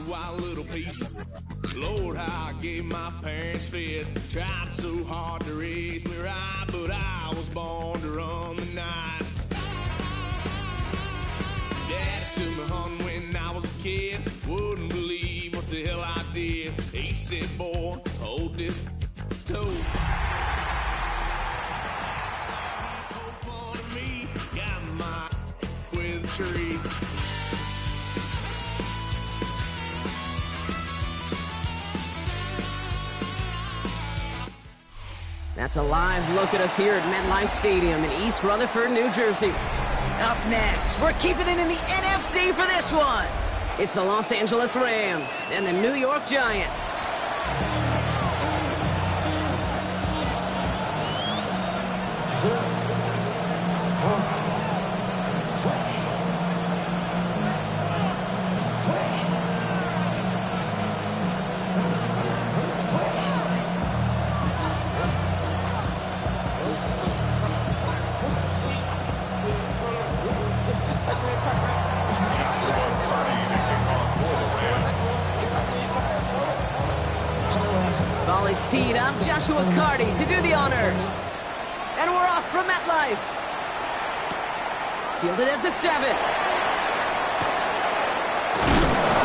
Wild little piece. Lord, how I gave my parents fist. Tried so hard to raise me right, but I was born to run the night. Daddy took me hunting when I was a kid. Wouldn't believe what the hell I did. He said, boy, hold this toe. Poke fun of me. Got my with a tree. That's a live look at us here at MetLife Stadium in East Rutherford, New Jersey. Up next, we're keeping it in the NFC for this one. It's the Los Angeles Rams and the New York Giants. Ball is teed up. Joshua Carty to do the honors. And we're off from MetLife. Fielded at the 7.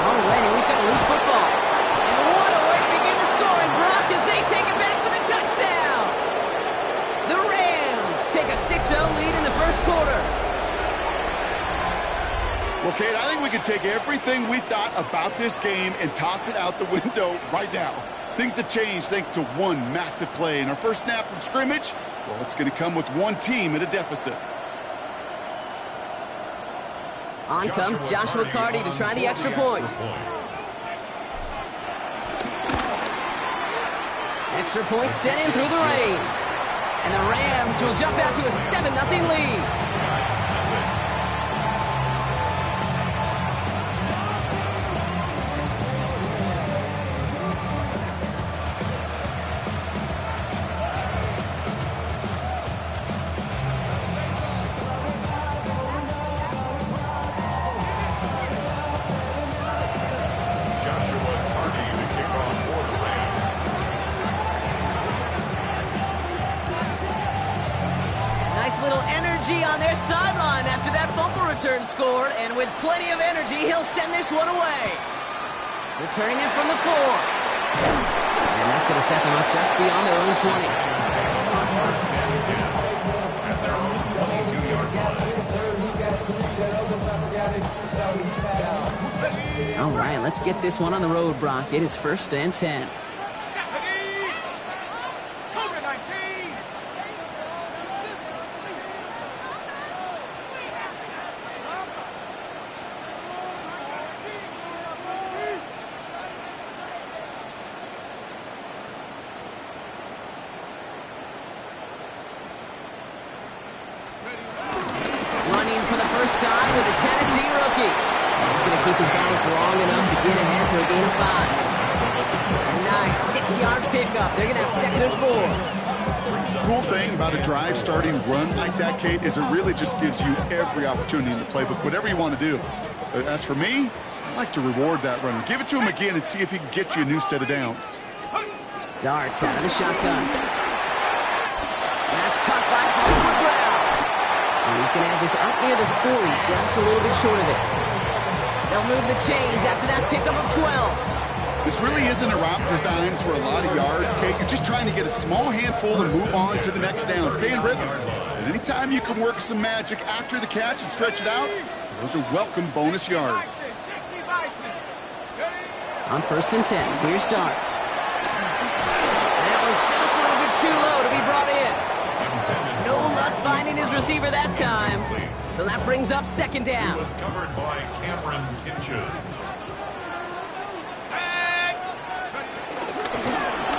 Already, we've got a loose football. And what a way to begin the scoring, Brock, as they take it back for the touchdown. The Rams take a 6-0 lead in the first quarter. Well, Kate, I think we could take everything we thought about this game and toss it out the window right now. Things have changed thanks to one massive play. And our first snap from scrimmage, well, it's going to come with one team at a deficit. On comes Joshua Carty to try the extra point. Extra point sent in through the rain. And the Rams will jump out to a 7-0 lead. On their sideline after that fumble return scored, and with plenty of energy, he'll send this one away. Returning it from the 4. And that's going to set them up just beyond their own 20. All right, let's get this one on the road, Brock. It is 1st and 10. First time with a Tennessee rookie. He's going to keep his balance long enough to get ahead for a gain of 5. A nice 6-yard pickup. They're going to have 2nd and 4. Cool thing about a drive starting run like that, Kate, is it really just gives you every opportunity in the playbook, whatever you want to do. As for me, I like to reward that runner. Give it to him again and see if he can get you a new set of downs. Dart out of the shotgun. That's caught by Hollywood Brown. And he's going to have this out near the 40, just a little bit short of it. They'll move the chains after that pickup of 12. This really isn't a route designed for a lot of yards, Kate. You're just trying to get a small handful and move on to the next down. Stay in rhythm. And anytime you can work some magic after the catch and stretch it out, those are welcome bonus yards. On 1st and 10, here's Dart. That was just a little bit too low to be brought in. No luck finding his receiver that time. So that brings up 2nd down. He was covered by Cameron Kinches.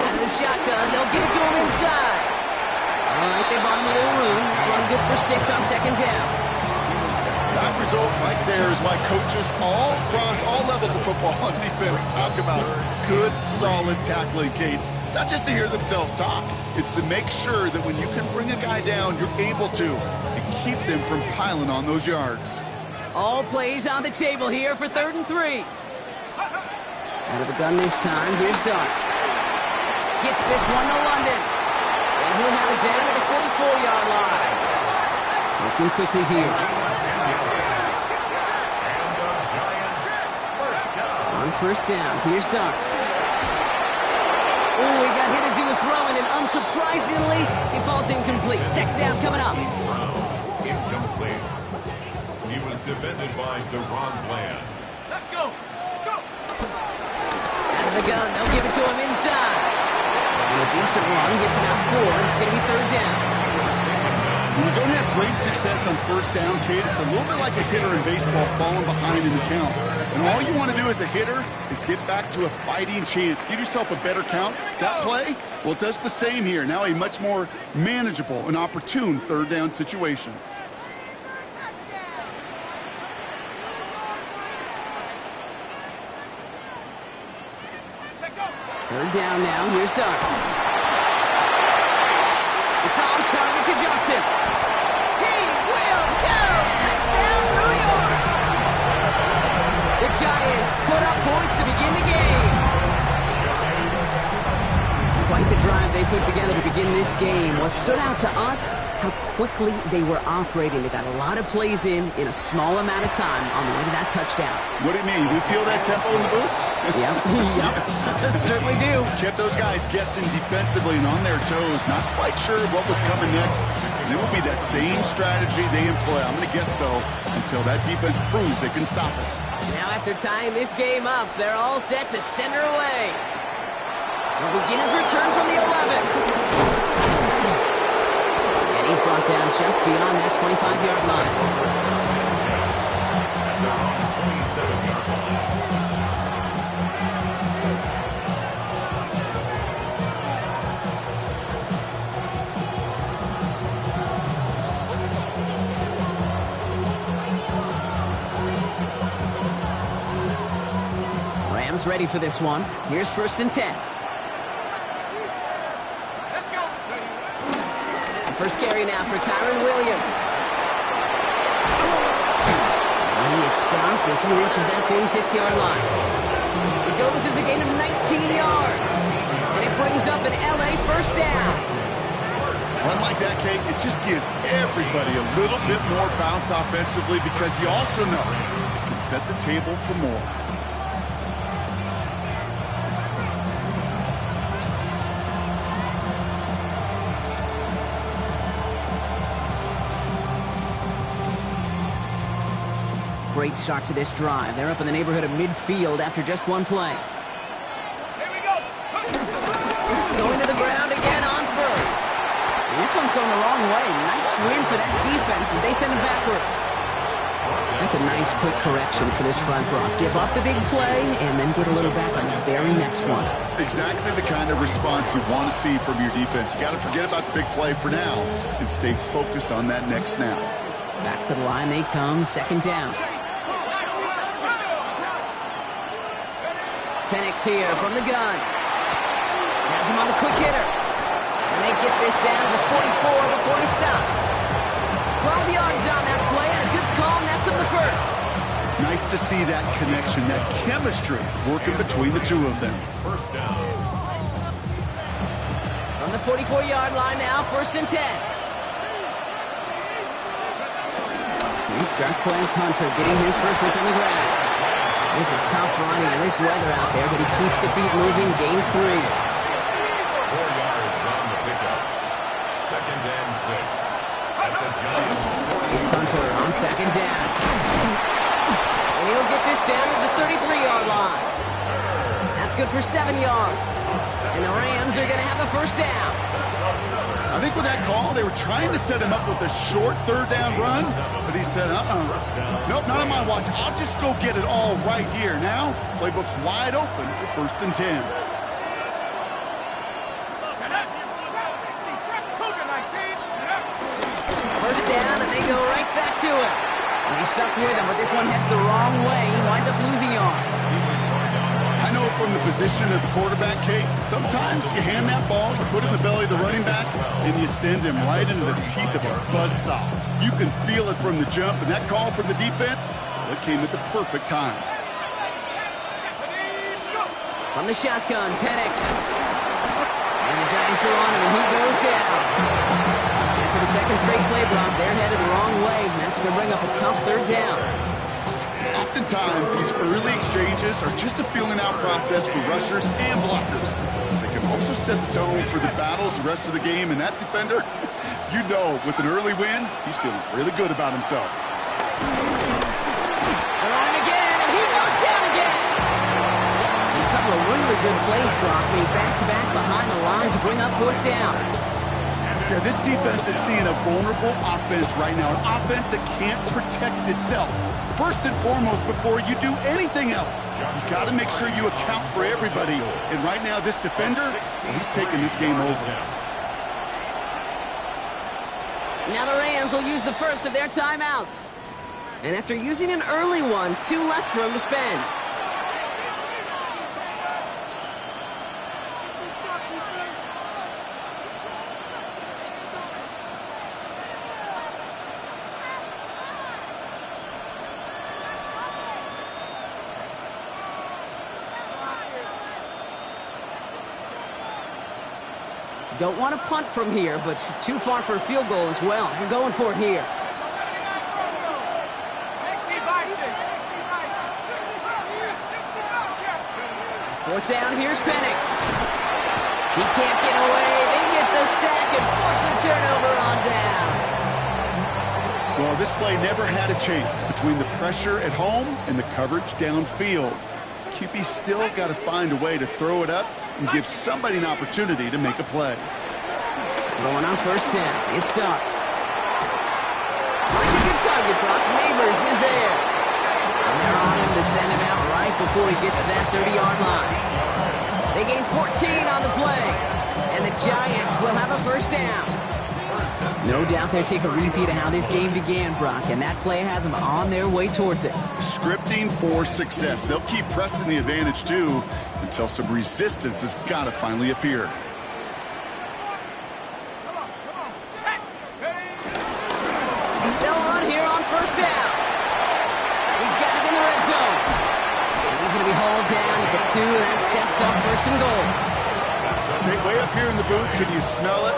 Out of the shotgun, they'll give it to him inside. All right, they bought him a little room. Run good for 6 on 2nd down. That result right there is why coaches all across all levels of football and defense talk about good, solid tackling, Kate. It's not just to hear themselves talk. It's to make sure that when you can bring a guy down, you're able to and keep them from piling on those yards. All plays on the table here for 3rd and 3. Out of the gun this time. Here's Dart. Gets this one to London. And he'll have it down to the 44-yard line. Looking quickly here. On 1st down. Here's Dart. Ooh, he got hit as he was throwing, and unsurprisingly, he falls incomplete. 2nd down coming up. Incomplete. He was defended by Deron Bland. Let's go. Go. Out of the gun. They'll give it to him inside. And a decent run gets him out 4, and it's going to be 3rd down. When you don't have great success on 1st down, Kate, it's a little bit like a hitter in baseball falling behind in the count. And all you want to do as a hitter is get back to a fighting chance. Give yourself a better count. That play, well, it does the same here. Now a much more manageable and opportune 3rd down situation. Third down now. Here's Dart. It's on target to Johnson. He will go! Touchdown, New York! The Giants put up points to begin the game. Quite the drive they put together to begin this game. What stood out to us, how quickly they were operating. They got a lot of plays in a small amount of time on the way to that touchdown. What do you mean? We feel that tempo in the booth? Yep. Certainly do. Kept those guys guessing defensively and on their toes, not quite sure what was coming next. And it will be that same strategy they employ. I'm going to guess so until that defense proves they can stop it. Now after tying this game up, they're all set to send her away. We'll begin his return from the 11. And he's brought down just beyond that 25-yard line. They're on 27-yard line. Rams ready for this one. Here's 1st and 10. Let's go. First carry now for Kyron Williams. And he is stopped as he reaches that 46-yard line. It goes as a gain of 19 yards. And it brings up an LA 1st down. One like that, Kate, it just gives everybody a little bit more bounce offensively because you also know you can set the table for more. Great start to this drive. They're up in the neighborhood of midfield after just one play. Here we go. Going to the ground again on 1st. And this one's going the wrong way. Nice win for that defense as they send him backwards. That's a nice quick correction for this front row. Give up the big play and then get a little back on the very next one. Exactly the kind of response you want to see from your defense. You got to forget about the big play for now and stay focused on that next snap. Back to the line they come, 2nd down. Penix here from the gun. Has him on the quick hitter. And they get this down to the 44 before he stopped. 12 yards on that play and a good call, and that's on the 1st. Nice to see that connection, that chemistry working between the two of them. 1st down. From the 44-yard line now, 1st and 10. We've got Quez Hunter getting his first look on the ground. This is tough running in this weather out there, but he keeps the feet moving, gains 3. 4 yards on the pickup. 2nd and 6. At the Giants' 40. It's Hunter on 2nd down. And he'll get this down to the 33-yard line. That's good for 7 yards. And the Rams are going to have a 1st down. I think with that call, they were trying to set him up with a short 3rd down run, but he said, nope, not on my watch. I'll just go get it all right here. Now, playbook's wide open for 1st and 10. First down, and they go right back to it. He's stuck with him, but this one heads the wrong way. He winds up losing yards. I know from the position of the quarterback, Kate, sometimes you hand that ball, you put it in the belly of the running back, and you send him right into the teeth of a buzzsaw. You can feel it from the jump, and that call from the defense, that came at the perfect time. From the shotgun, Penix. And the Giants are on him, and he goes down. And for the second straight play, Brock, they're headed the wrong way, and that's going to bring up a tough third down. Oftentimes, these early exchanges are just a feeling-out process for rushers and blockers. They can also set the tone for the battles the rest of the game, and that defender, you know, with an early win, he's feeling really good about himself. They're on him again, and he goes down again. And a couple of really good plays, Brock, made back-to-back behind the line to bring up fourth down. Yeah, this defense is seeing a vulnerable offense right now, an offense that can't protect itself. First and foremost, before you do anything else, you've got to make sure you account for everybody. And right now, this defender, he's taking this game over. Now the Rams will use the first of their timeouts. And after using an early one, 2 left for him to spend. Don't want to punt from here, but too far for a field goal as well. They're going for it here. 60 by 6. 60 by 6. Fourth down, here's Penix. He can't get away. They get the sack and force a turnover on down. Well, this play never had a chance between the pressure at home and the coverage downfield. QB still got to find a way to throw it up and give somebody an opportunity to make a play. Going on first down. It starts. Like a good target, Brock. Neighbors is there. And they're on him to send him out right before he gets to that 30-yard line. They gain 14 on the play. And the Giants will have a first down. No doubt they'll take a repeat of how this game began, Brock, and that play has them on their way towards it. Scripting for success. They'll keep pressing the advantage, too, until some resistance has got to finally appear. They'll run here on first down. He's got it in the red zone. And he's going to be hauled down at the 2, and that sets up first and goal. Okay, way up here in the booth, can you smell it?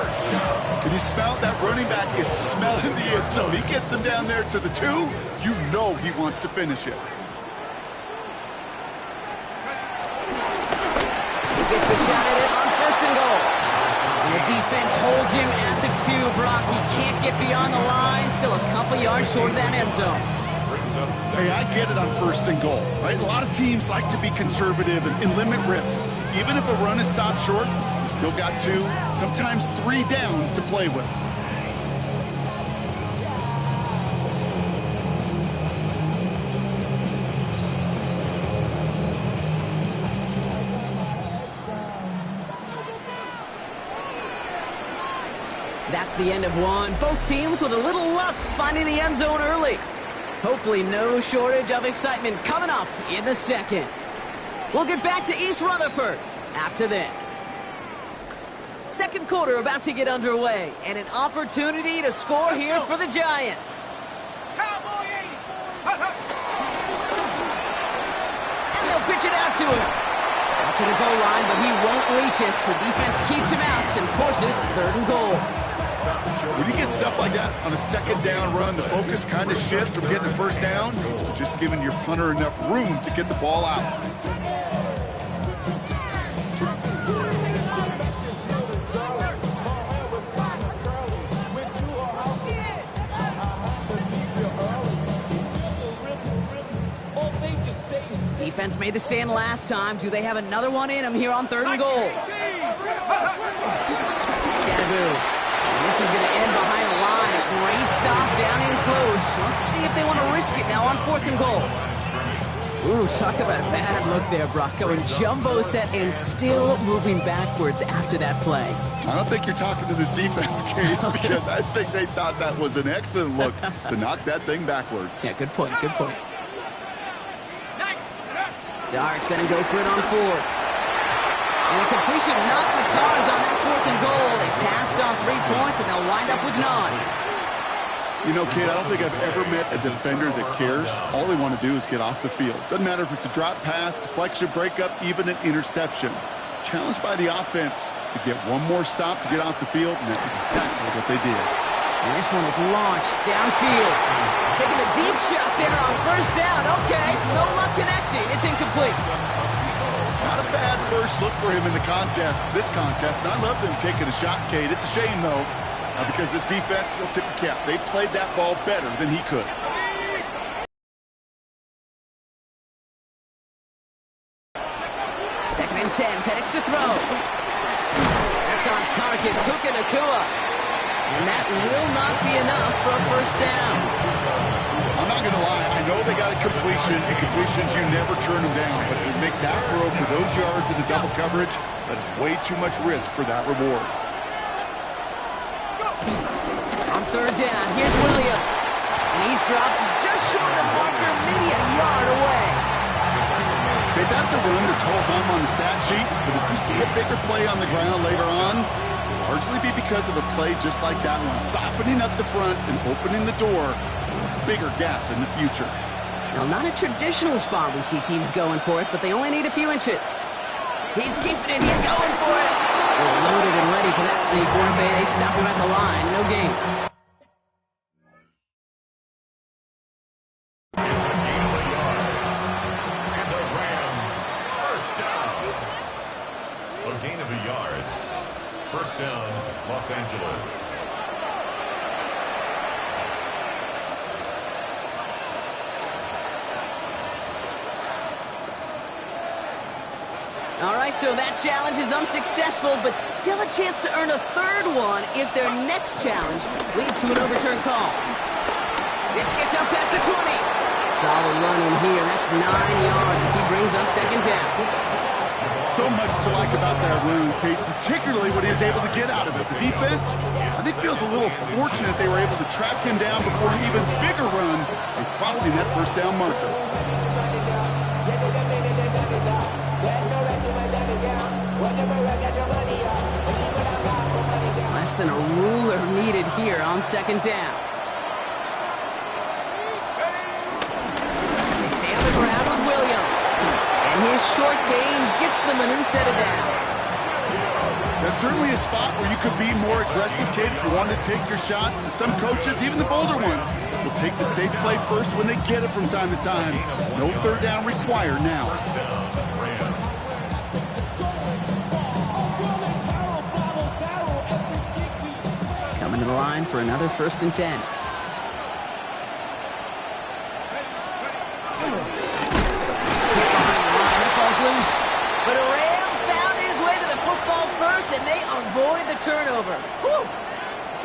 Can you smell it? That running back is smelling the end zone. He gets him down there to the 2. You know he wants to finish it. He gets the shot at it on first and goal. And the defense holds him at the 2, Brock. He can't get beyond the line. Still a couple yards short of that end zone. Hey, I get it on first and goal, right? A lot of teams like to be conservative and limit risk. Even if a run is stopped short, you still got 2, sometimes 3 downs to play with. That's the end of one. Both teams with a little luck finding the end zone early. Hopefully no shortage of excitement coming up in the second. We'll get back to East Rutherford after this. Second quarter about to get underway, and an opportunity to score here for the Giants. And they'll pitch it out to him. Out to the goal line, but he won't reach it. The defense keeps him out and forces third and goal. When you get stuff like that on a second down run, the focus kind of shifts from getting a first down to just giving your punter enough room to get the ball out. Defense made the stand last time. Do they have another one in them here on third and goal? Scadaboo. And this is going to end behind the line. A great stop down in close. Let's see if they want to risk it now on fourth and goal. Ooh, talk about a bad look there, Brock. Going jumbo set and still moving backwards after that play. I don't think you're talking to this defense, Kate, because I think they thought that was an excellent look to knock that thing backwards. Yeah, good point, good point. Dart gonna go for it on fourth. And a completion not in the cards on that fourth and goal. They passed on 3 points, and they'll wind up with none. You know, kid, I don't think I've ever met a defender that cares. All they want to do is get off the field. Doesn't matter if it's a drop pass, deflection, breakup, even an interception. Challenged by the offense to get one more stop to get off the field, and that's exactly what they did. And this one is launched downfield. Taking a deep shot there on first down. Okay, no luck connecting. It's incomplete. Not a bad first look for him in the contest, this contest. And I love them taking a shot, Kate. It's a shame, though. Because this defense will tip the cap. They played that ball better than he could. Second and 10, Penix to throw. That's on target, Puka Nacua. And that will not be enough for a first down. I'm not going to lie. I know they got a completion, and completions, you never turn them down. But to make that throw for those yards in the double coverage, that is way too much risk for that reward. On third down, here's Williams. And he's dropped just short of the marker, maybe a yard away. Okay, that's a run that's hold on the stat sheet, but if you see a bigger play on the ground later on, it'll largely be because of a play just like that one, softening up the front and opening the door, bigger gap in the future. Now, not a traditional spot we see teams going for it, but they only need a few inches. He's keeping it, he's going for it. They're loaded and ready for that sneak, weren't they? They stop him at the line, no gain. Gain of a yard. First down, Los Angeles. All right, so that challenge is unsuccessful, but still a chance to earn a third one if their next challenge leads to an overturned call. This gets up past the 20. Solid run in here. That's 9 yards as he brings up second down. So much to like about that run, Kate, particularly what he was able to get out of it. The defense, I think, feels a little fortunate they were able to track him down before an even bigger run and crossing that first down marker. Less than a ruler needed here on second down. They stay on the ground with Williams. And his short gain gets them a new set of downs. That's certainly a spot where you could be more aggressive, kid, if you want to take your shots. And some coaches, even the bolder ones, will take the safe play first when they get it from time to time. No third down required now. Coming to the line for another first and 10. Loose. But Ram found his way to the football first, and they avoid the turnover. Whew.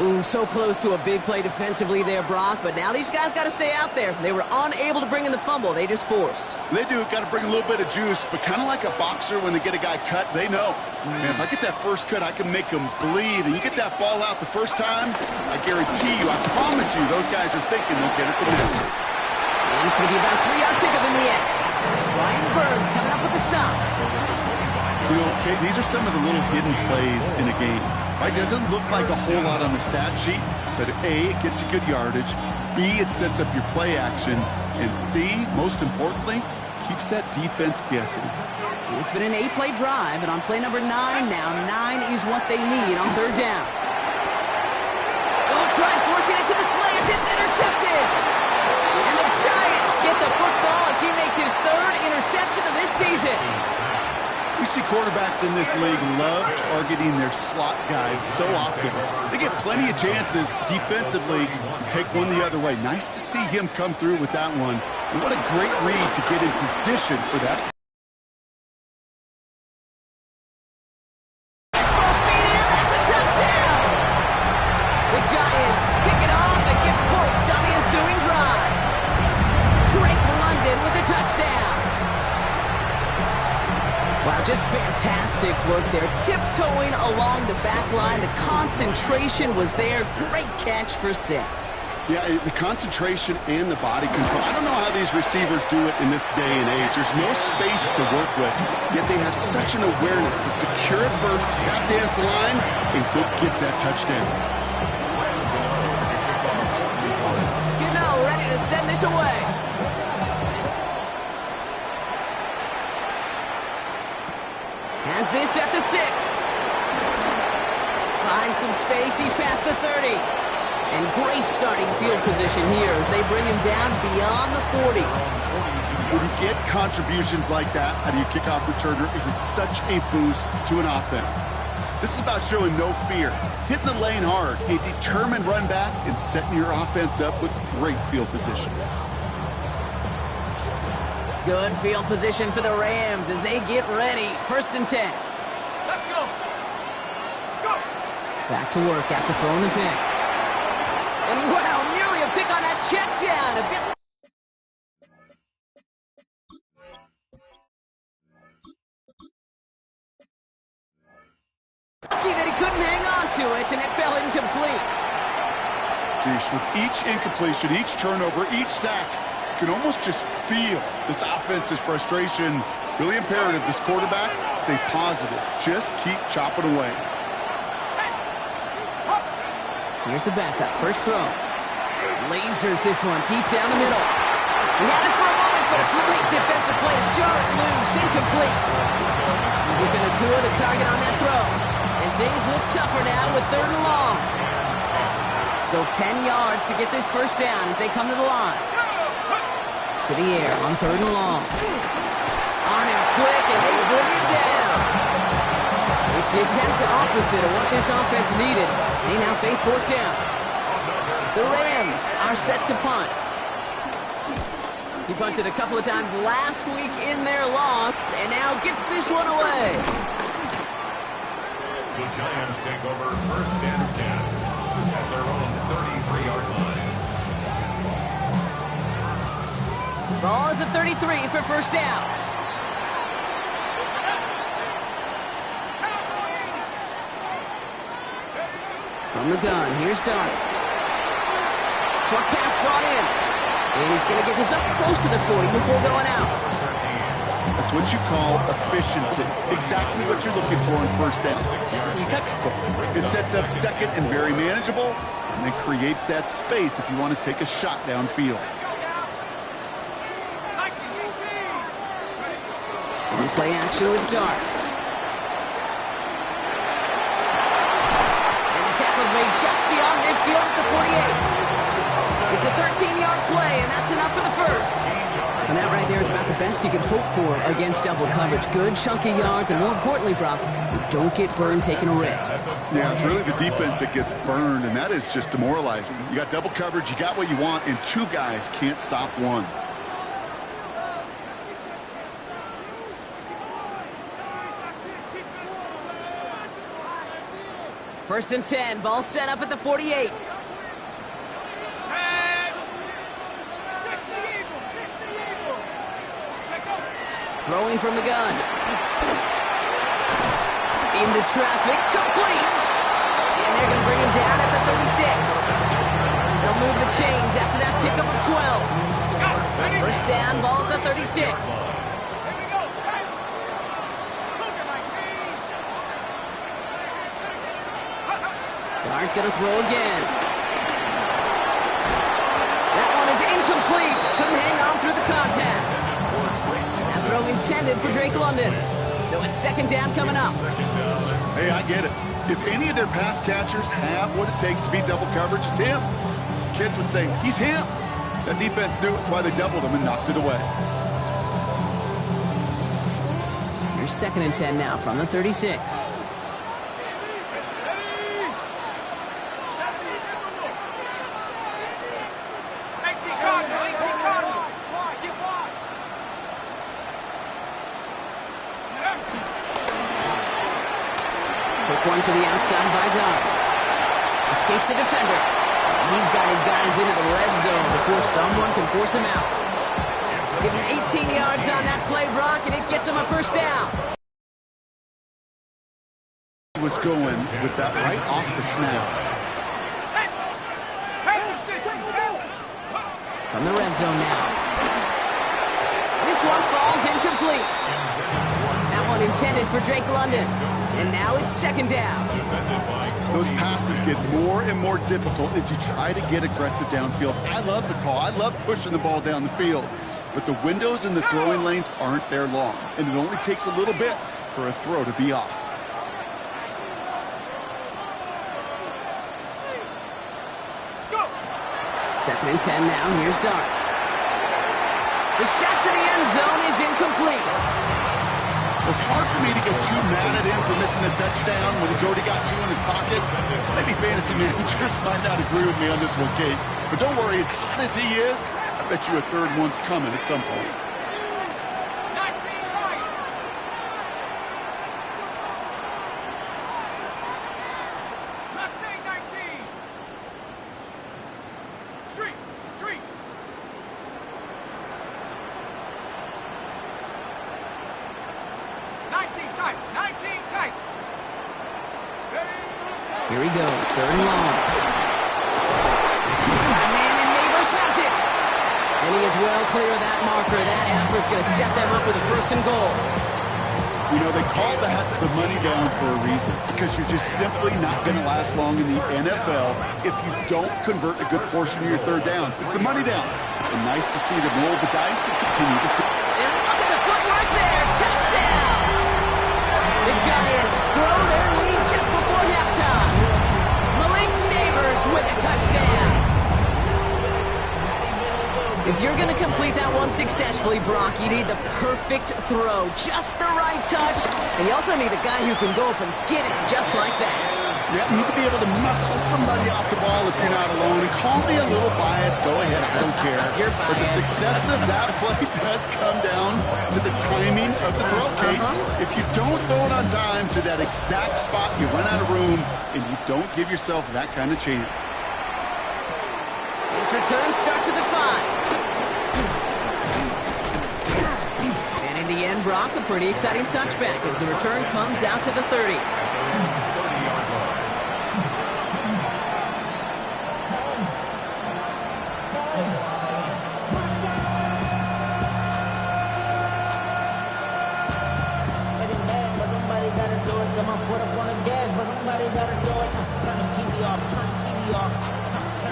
Ooh, so close to a big play defensively there, Brock, but now these guys got to stay out there. They were unable to bring in the fumble. They just forced. They do. Got to bring a little bit of juice, but kind of like a boxer when they get a guy cut, they know. Man, if I get that first cut, I can make them bleed. And you get that ball out the first time, I guarantee you, I promise you, those guys are thinking they'll get it the next. And it's going to be about a 3-yard pickup in the end. Ryan Burns coming up with the stop. You know, okay, these are some of the little hidden plays in a game. Right? Doesn't look like a whole lot on the stat sheet, but A, it gets you good yardage. B, it sets up your play action. And C, most importantly, keeps that defense guessing. It's been an 8-play drive, and on play number 9 now, 9 is what they need on third down. Oh, try forcing it to the slant. It's intercepted. And the Giants get the football as he makes his third interception of this season. We see quarterbacks in this league love targeting their slot guys so often. They get plenty of chances defensively to take one the other way. Nice to see him come through with that one. And what a great read to get in position for that. That's a touchdown. The Giants kick it off and get points on the ensuing drive. Drake London with the touchdown. Wow, just fantastic work there. Tiptoeing along the back line. The concentration was there. Great catch for 6. Yeah, the concentration and the body control. I don't know how these receivers do it in this day and age. There's no space to work with, yet they have such an awareness to secure it first, tap dance the line, and go get that touchdown. Ready to send this away. Has this at the 6. Finds some space. He's past the 30. And great starting field position here as they bring him down beyond the 40. When you get contributions like that out of your kickoff returner, it is such a boost to an offense. This is about showing no fear, hitting the lane hard, a determined run back, and setting your offense up with great field position. Good field position for the Rams as they get ready. 1st and 10. Let's go. Let's go. Back to work after throwing the pick. And wow, nearly a pick on that check down. A bit. Lucky that he couldn't hang on to it, and it fell incomplete. Geesh, with each incompletion, each turnover, each sack, you can almost just feel this offense's frustration. Really imperative, this quarterback, stay positive. Just keep chopping away. Here's the backup. First throw. Lasers this one deep down the middle. He had it for a moment, but a great defensive play to jar it loose. Incomplete. Looking to clear the target on that throw. And things look tougher now with 3rd and long. Still 10 yards to get this first down as they come to the line. To the air on 3rd and long. On him quick, and they bring it down. It's the exact opposite of what this offense needed. They now face 4th down. The Rams are set to punt. He punted a couple of times last week in their loss, and now gets this one away. The Giants take over 1st and 10 at their own 33-yard line. Ball at the 33 for 1st down. From the gun, here's Dart. Short pass brought in. And he's going to get this up close to the 40 before going out. That's what you call efficiency. Exactly what you're looking for in 1st down. Textbook. It sets up 2nd and very manageable, and then creates that space if you want to take a shot downfield. Play action with Dart. And the tackle's made just beyond midfield at the 48. It's a 13-yard play, and that's enough for the 1st. And that right there is about the best you can hope for against double coverage. Good chunky yards, and more importantly, Brock, you don't get burned taking a risk. Yeah, it's really the defense that gets burned, and that is just demoralizing. You got double coverage, you got what you want, and 2 guys can't stop one. 1st and 10, ball set up at the 48. Throwing from the gun. Into traffic, complete! And they're going to bring him down at the 36. They'll move the chains after that pickup of 12. 1st down, ball at the 36. Dart going to throw again. That one is incomplete. Couldn't hang on through the contact. That throw intended for Drake London. So it's 2nd down coming up. Hey, I get it. If any of their pass catchers have what it takes to beat double coverage, it's him. Kids would say, he's him. That defense knew it. That's why they doubled him and knocked it away. Here's 2nd and 10 now from the 36. One to the outside by Dot. Escapes the defender. He's got his guys into the red zone before someone can force him out. Give him 18 yards on that play, Brock, and it gets him a 1st down. was going with that right off the snap. From the red zone now. This one falls incomplete. That one intended for Drake London. And now it's second down. Those passes get more and more difficult as you try to get aggressive downfield. I love the call. I love pushing the ball down the field. But the windows in the throwing lanes aren't there long. And it only takes a little bit for a throw to be off. Second and 10 now. Here's Dart. The shot to the end zone is incomplete. It's hard for me to get too mad at him for missing a touchdown when he's already got two in his pocket. Maybe fantasy managers might not agree with me on this one, Kate. But don't worry, as hot as he is, I bet you a third one's coming at some point. Here he goes, third and long. Man, and Neighbors has it. And he is well clear of that marker. That effort's going to set them up with a first and goal. You know, they call that the money down for a reason, because you're just simply not going to last long in the NFL if you don't convert a good portion of your third downs. It's the money down. And nice to see them roll the dice and continue to see. And look at the footwork there. Touchdown. The Giants grow their lead just before halftime. Neighbors with a touchdown. If you're going to complete that one successfully, Brock, you need the perfect throw, just the right touch, and you also need a guy who can go up and get it just like that. Yeah, you need to be able to muscle somebody off the ball if you're not alone. And call me a little biased. Go ahead, I don't care. You're but the success of that play does come down to the timing of the throw, Kate. If you don't throw it on time to that exact spot, you run out of room, and you don't give yourself that kind of chance. This return starts at the 5. And in the end, Brock, a pretty exciting touchback as the return comes out to the 30.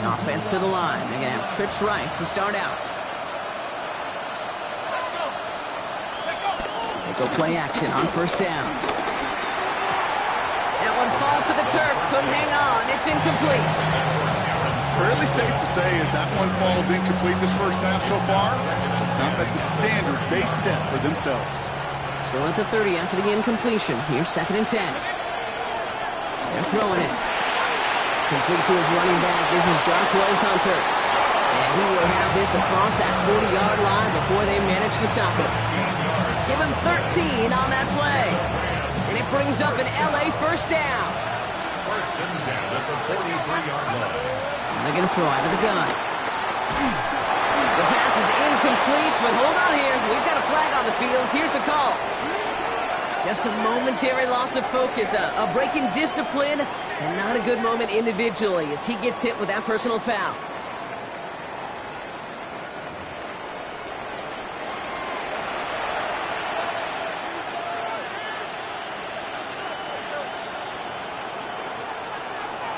Offense to the line. They're going to have trips right to start out. They go play action on first down. That one falls to the turf. Couldn't hang on. It's incomplete. Fairly safe to say as that one falls incomplete this first half so far. It's not like the standard they set for themselves. Still at the 30 after the incompletion. Here's second and 10. They're throwing it. Complete to his running back. This is Jarquez Hunter. And he will have this across that 40-yard line before they manage to stop him. Give him 13 on that play. And it brings up an LA first down. First and 10 at the 43-yard line. And they're going to throw out of the gun. The pass is incomplete, but hold on here. We've got a flag on the field. Here's the call. Just a momentary loss of focus, a break in discipline, and not a good moment individually as he gets hit with that personal foul.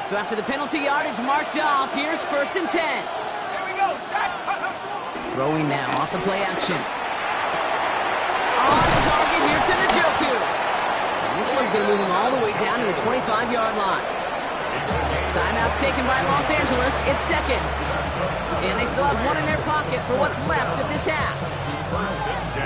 So after the penalty yardage marked off, here's first and 10. Here we go, set. Throwing now off the play action. On target here to Njoku. And this one's going to move him all the way down to the 25-yard line. Timeout taken by Los Angeles. It's second. And they still have one in their pocket for what's left of this half.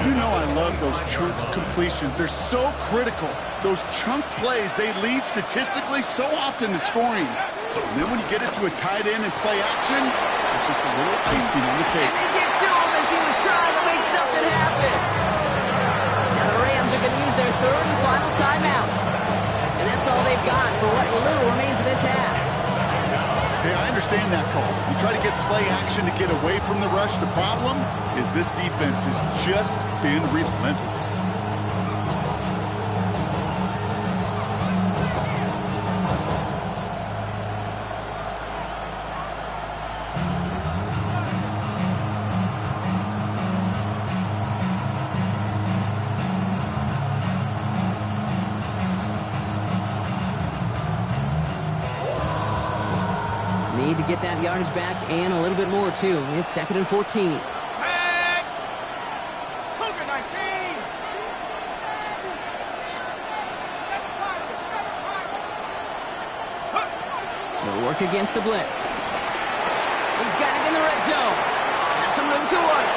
You know I love those chunk completions. They're so critical. Those chunk plays, they lead statistically so often to scoring. And then when you get it to a tight end and play action, it's just a little icing on the cake. And they get to him as he was trying to make something happen. Now the Rams are going to use their third and final timeout. And that's all they've got for what little remains of this half. Hey, I understand that call. You try to get play action to get away from the rush. The problem is this defense has just been relentless. get that yardage back and a little bit more, too. It's 2nd and 14. Cougar 19. They'll work against the blitz. He's got it in the red zone. Has some room to work.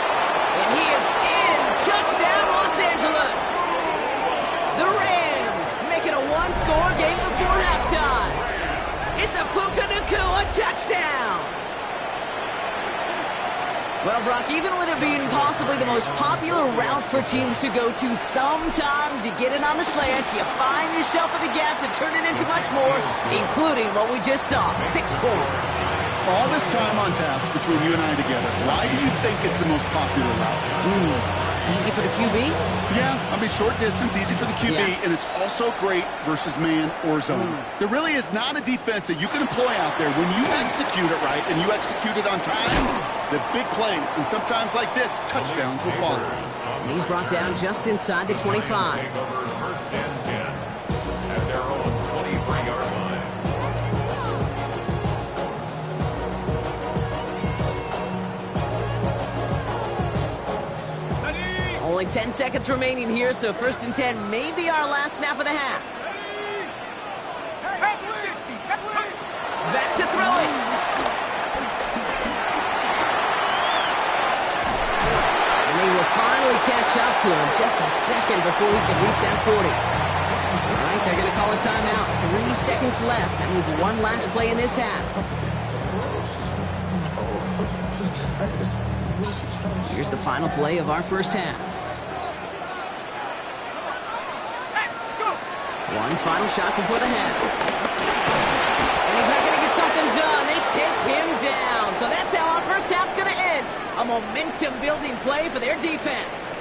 And he is in. Touchdown, Los Angeles. The Rams making a one-score game before halftime. It's a Puka Nacua touchdown. Well, Brock, even with it being possibly the most popular route for teams to go to, sometimes you get it on the slant, you find yourself in the gap to turn it into much more, including what we just saw, 6 points. All this time on task between you and I together, why do you think it's the most popular route? Easy for the QB? Yeah, I mean, short distance, easy for the QB, and it's also great versus man or zone. There really is not a defense that you can employ out there when you execute it right and you execute it on time, the big plays, and sometimes like this, touchdowns will follow. And he's brought down just inside the 25. Take over 1st and 10 at their own 23-yard line. Only 10 seconds remaining here, so 1st and 10 may be our last snap of the half. Back to throw it. And they will finally catch up to him just a second before he can reach that 40. All right, they're going to call a timeout. 3 seconds left. That means one last play in this half. Here's the final play of our first half. One final shot before the half. And he's not going to get something done. They take him down. So that's how our first half's going to end. A momentum-building play for their defense.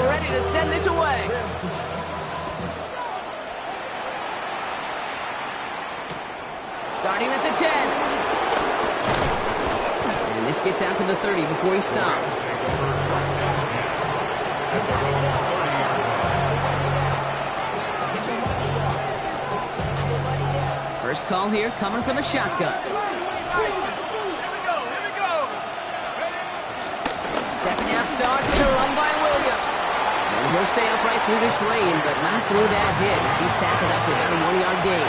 Ready to send this away. Starting at the 10. And this gets out to the 30 before he stops. First call here coming from the shotgun. Second half starts with a run by Williams. And he'll stay upright through this rain, but not through that hit as he's tackled after about a 1-yard gain.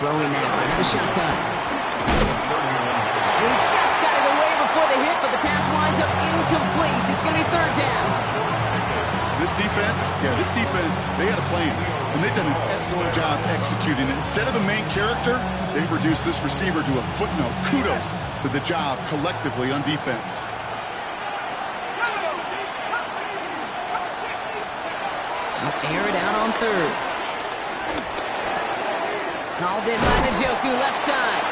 Throwing now into the shotgun. He just got it away before the hit, but the pass winds up incomplete. It's going to be 3rd down. This defense, they had a plan, and they've done an excellent job executing it. Instead of a main character, they've reduced this receiver to a footnote. Kudos to the job collectively on defense. Air it out on 3rd. Called in by Njoku, left side.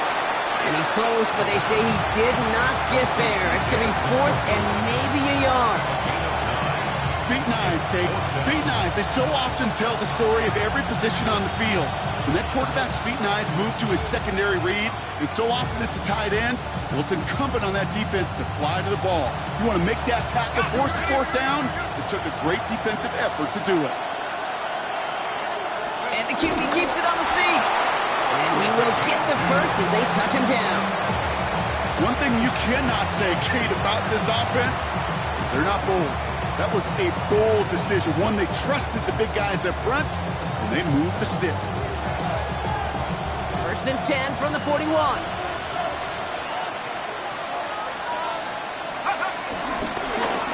And he's close, but they say he did not get there. It's going to be 4th and maybe a yard. Feet and eyes, Kate. Feet and eyes. They so often tell the story of every position on the field. When that quarterback's feet and eyes move to his secondary read, and so often it's a tight end, well, it's incumbent on that defense to fly to the ball. You want to make that tackle, force the 4th down? It took a great defensive effort to do it. And the QB keeps it on the sneak. And he will get the first as they touch him down. One thing you cannot say, Kate, about this offense is they're not bold. That was a bold decision, one they trusted the big guys up front, and they moved the sticks. 1st and 10 from the 41.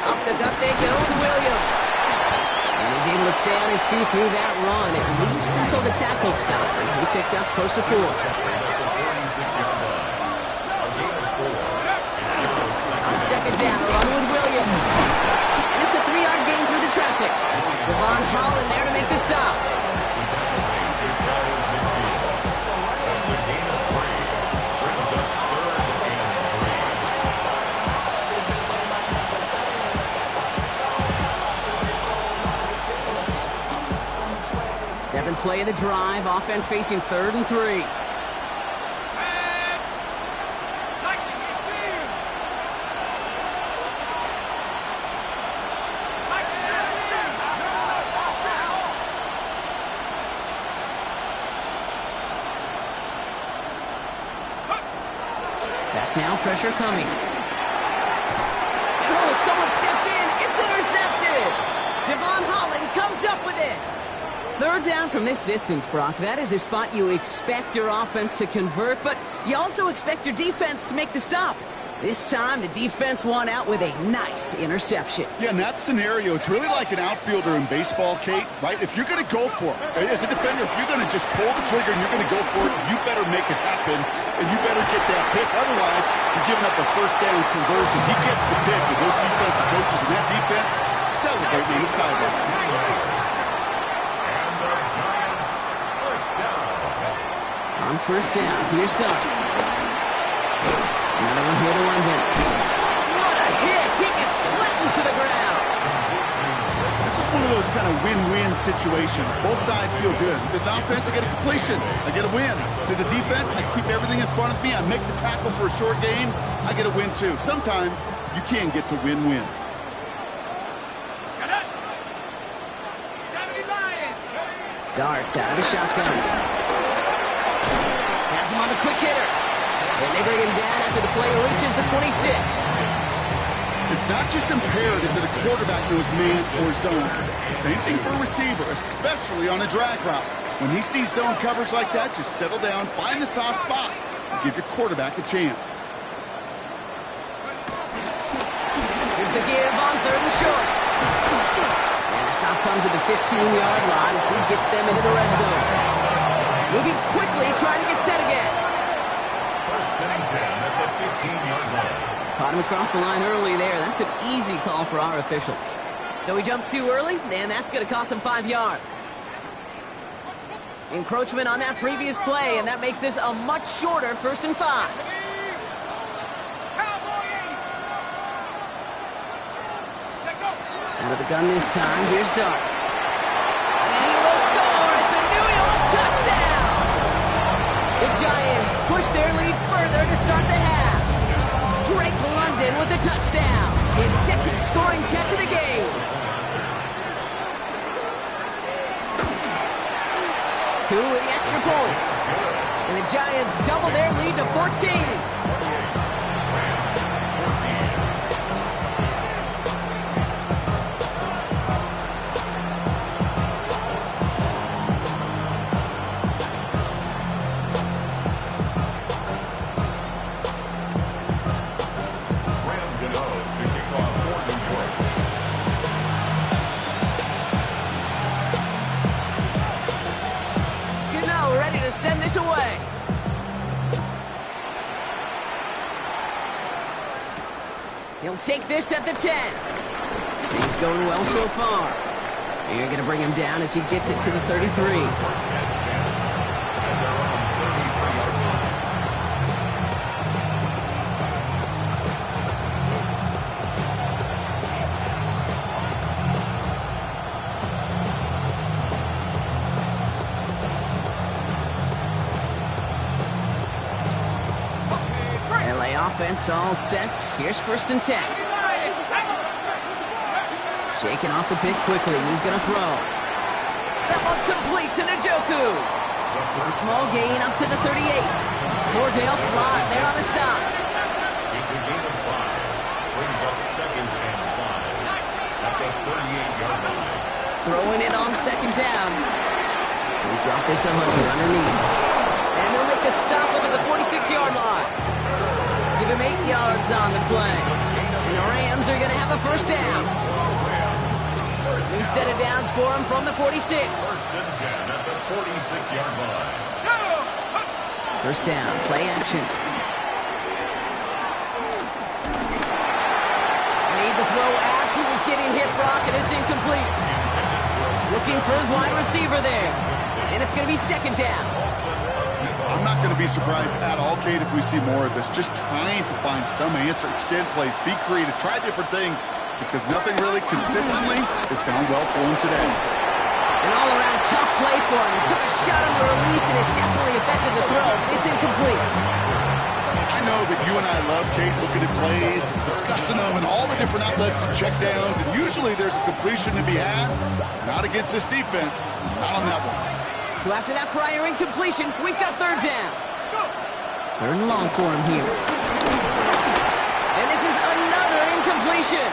Up the gut they go with Williams. And he's able to stay on his feet through that run, at least until the tackle stops. And he picked up close to 4. On 2nd down, run with Williams. And it's a 3-yard gain through the traffic. Devon Holland there to make the stop. play of the drive. Offense facing 3rd and 3. Back now, pressure coming. Oh, someone stepped in. It's intercepted. Devon Holland comes up with it. 3rd down from this distance, Brock. That is a spot you expect your offense to convert, but you also expect your defense to make the stop. This time, the defense won out with a nice interception. Yeah, in that scenario, it's really like an outfielder in baseball, Kate, right? If you're going to go for it, as a defender, if you're going to just pull the trigger and you're going to go for it, you better make it happen, and you better get that pick. Otherwise, you're giving up a 1st down conversion. He gets the pick, and those defensive coaches and that defense celebrate on the sidelines. And the Giants, 1st down. On 1st down, here's Dux. Another one here to London. What a hit! He gets flattened to the ground. This is one of those kind of win-win situations. Both sides feel good. As an offense, I get a completion. I get a win. As a defense, I keep everything in front of me. I make the tackle for a short gain. I get a win, too. Sometimes you can get to win-win. Darts out of the shotgun. Has him on the quick hitter. And they bring him down after the player reaches the 26. It's not just imperative that a quarterback knows man or zone. Same thing for a receiver, especially on a drag route. When he sees zone coverage like that, just settle down, find the soft spot, and give your quarterback a chance. Here's the give on 3rd and short. And the stop comes at the 15-yard line as he gets them into the red zone. Moving quickly, trying to get set again. 1st and 10 at the 15-yard line. Caught him across the line early there. That's an easy call for our officials. So he jumped too early, and that's going to cost him 5 yards. Encroachment on that previous play, and that makes this a much shorter 1st and 5. Out of the gun this time, here's Dux. And he will score! It's a New York touchdown! The Giants push their lead further to start the half. Drake London with the touchdown. His 2nd scoring catch of the game. Coup with the extra point. And the Giants double their lead to 14. Send this away. He'll take this at the 10. Things going well so far. You're going to bring him down as he gets it to the 33. Offense all set. Here's 1st and 10. Shaking off the pick quickly. He's going to throw. That one complete to Njoku. It's a small gain up to the 38. Cordell Flott there on the stop. It's a gain of 5. Brings up 2nd and 5 at the 38-yard line. Throwing it on 2nd down. He dropped this to Hunter underneath. And they'll make the stop up at the 46-yard line. Give him 8 yards on the play. And the Rams are going to have a 1st down. New set of downs for him from the 46. 1st and 10 at the 46-yard line. 1st down, play action. Made the throw as he was getting hit, Brock, and it's incomplete. Looking for his wide receiver there. And it's going to be 2nd down. I'm not going to be surprised at all, Kate, if we see more of this. Just trying to find some answer, extend plays, be creative, try different things, because nothing really consistently has gone well for him today. The An all-around tough play for him. He took a shot on the release, and it definitely affected the throw. It's incomplete. I know that you and I love, Kate, looking at plays, discussing them, and all the different outlets and checkdowns, and usually there's a completion to be had. Not against this defense. Not on that one. So after that prior incompletion, we've got third down. Third and long for him here. And this is another incompletion.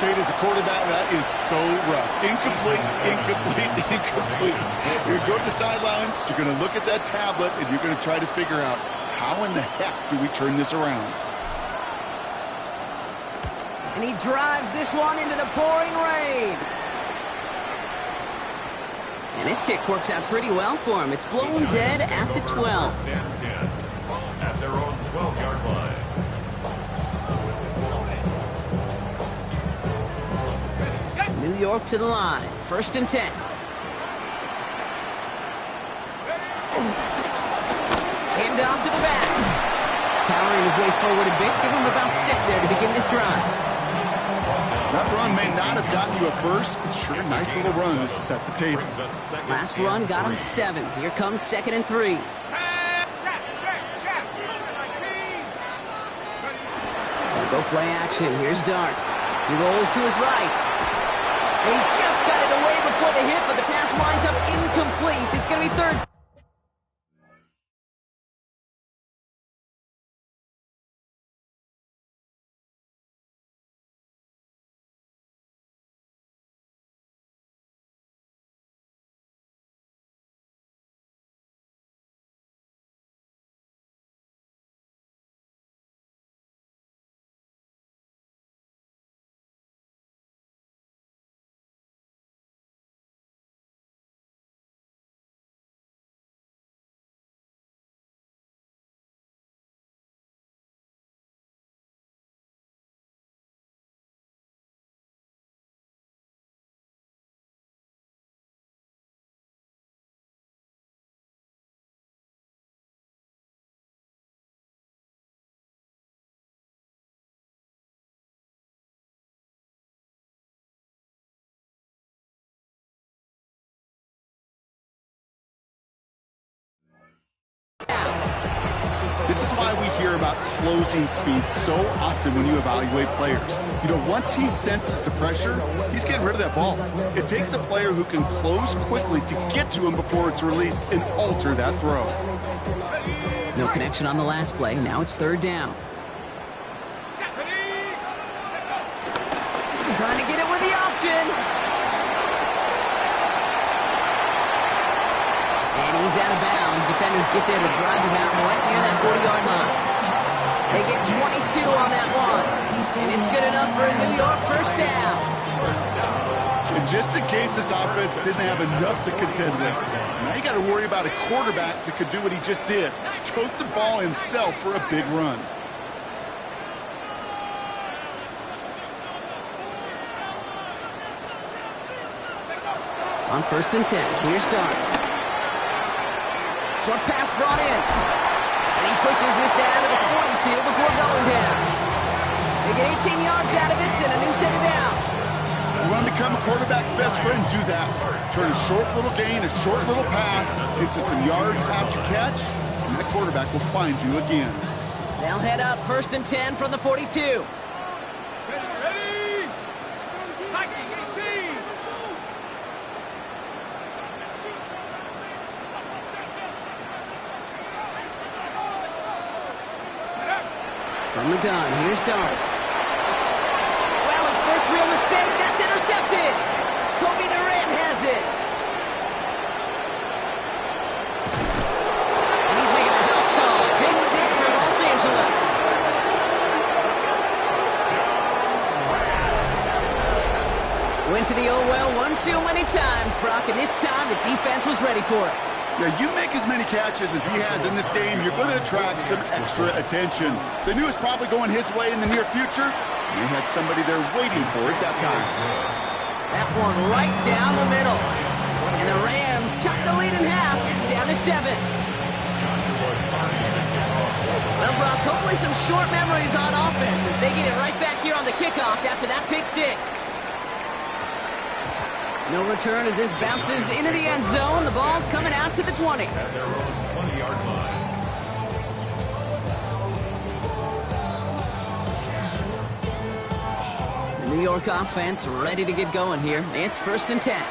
Kate, as a quarterback, that is so rough. Incomplete, incomplete, incomplete. You're going to go to the sidelines, you're going to look at that tablet, and you're going to try to figure out, how in the heck do we turn this around? And he drives this one into the pouring rain. And this kick works out pretty well for him. It's blown dead at the 12. Stand 10 at their own 12-yard line. New York to the line. First and 10. Hand off to the back. Powering his way forward a bit. Give him about 6 there to begin this drive. That run may not have gotten you a first, but sure, nice little run to set the table. Last run got him 7. Here comes 2nd and 3. Go play action. Here's Dart. He rolls to his right. He just got it away before the hit, but the pass winds up incomplete. It's going to be third. This is why we hear about closing speed so often when you evaluate players. You know, once he senses the pressure, he's getting rid of that ball. It takes a player who can close quickly to get to him before it's released and alter that throw. No connection on the last play. Now it's third down. Trying to get it with the option. And he's out of bounds. Defenders get there to drive him out right near that 40-yard line. They get 22 on that one. And it's good enough for a New York first down. And just in case this offense didn't have enough to contend with, now you got to worry about a quarterback that could do what he just did. Tote the ball himself for a big run. On first and 10, here's Dart. Short pass brought in. And he pushes this down to the 42 before going down. They get 18 yards out of it and a new set of downs. You want to become a quarterback's best friend, do that. Turn a short little gain, a short little pass into some yards after catch, and that quarterback will find you again. They'll head up first and 10 from the 42. From the gun, here's Dart. Well, his first real mistake, that's intercepted. Kobe Durant has it. And he's making a house call. Pick 6 for Los Angeles. Went to the oh well one too many times, Brock, and this time the defense was ready for it. Yeah, you make as many catches as he has in this game, you're going to attract some extra attention. They knew it was probably going his way in the near future, and they had somebody there waiting for it that time. That one right down the middle. And the Rams chuck the lead in half. It's down to 7. Well, Brock, hopefully some short memories on offense as they get it right back here on the kickoff after that pick 6. No return as this bounces into the end zone. The ball's coming out to the 20. At their own 20-yard line. The New York offense ready to get going here. It's 1st and 10.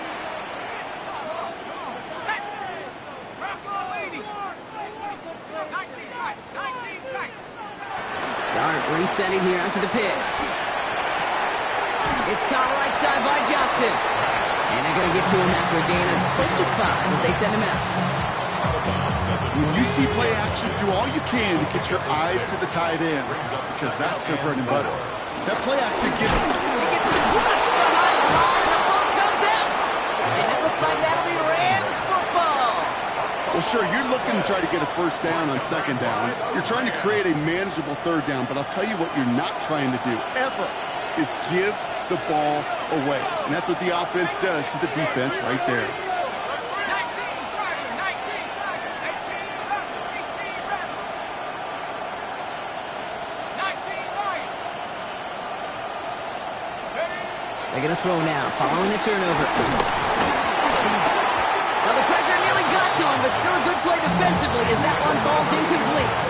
Dart resetting here after the pick. It's caught right side by Johnson. And they're going to get to him after a gain of close to 5 as they send him out. When you see play action, do all you can to get your eyes to the tight end, because that's their bread and butter. That play action gives... He gets a flush behind the line, and the ball comes out. And it looks like that'll be Rams football. Well, sure, you're looking to try to get a first down on 2nd down. You're trying to create a manageable 3rd down, but I'll tell you what you're not trying to do, ever, is give the ball away. And that's what the offense does to the defense right there. They're going to throw now, following the turnover. Now the pressure nearly got to him, but still a good play defensively as that one falls incomplete.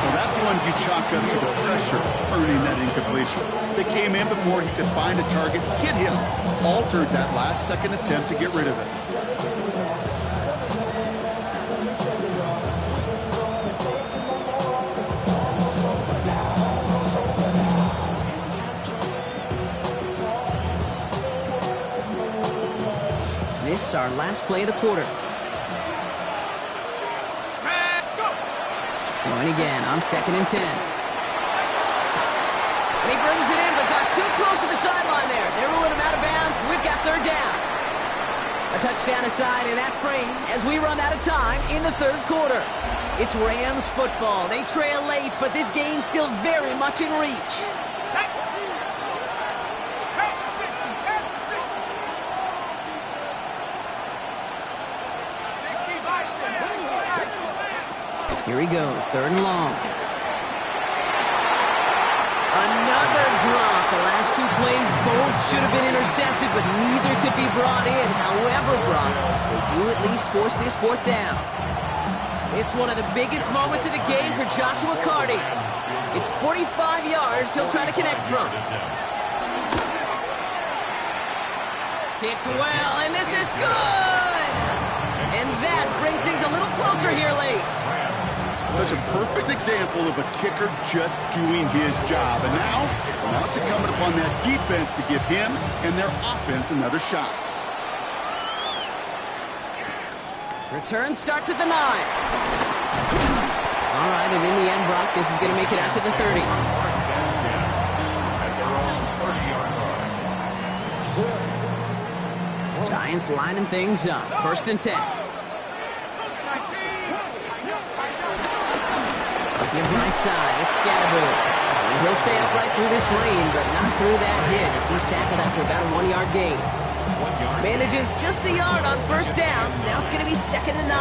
Well, that's one you chalk up to the pressure earning that incompletion. They came in before he could find a target, hit him, altered that last-second attempt to get rid of it. This is our last play of the quarter. Going again on 2nd and 10. And he brings it in, but got too close to the sideline there. They're ruling him out of bounds. We've got 3rd down. A touchdown aside in that frame as we run out of time in the 3rd quarter. It's Rams football. They trail late, but this game's still very much in reach. Here he goes, 3rd and long. Another drop. The last 2 plays both should have been intercepted, but neither could be brought in. However brought, they do at least force this 4th down. It's one of the biggest moments of the game for Joshua Carty. It's 45 yards he'll try to connect from. Kicked well, and this is good! And that brings things a little closer here late. Such a perfect example of a kicker just doing his job. And now it's incumbent upon that defense to give him and their offense another shot. Return starts at the 9. All right, and in the end, Brock, this is going to make it out to the 30. Giants lining things up. 1st and 10. Give right side. It's Scatterbury. And he'll stay upright through this rain, but not through that hit as he's tackled after about a 1-yard gain. Manages just a yard on 1st down. Now it's going to be 2nd and 9.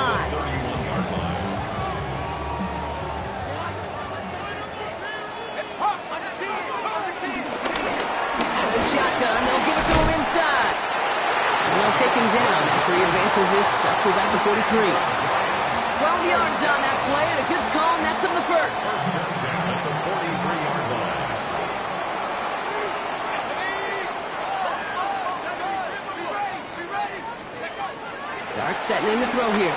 Shotgun. They'll give it to him inside. And they'll take him down after he advances this up to about the 43. 12 yards on that play, and a good call nets him the 1st. Dart setting in the throw here.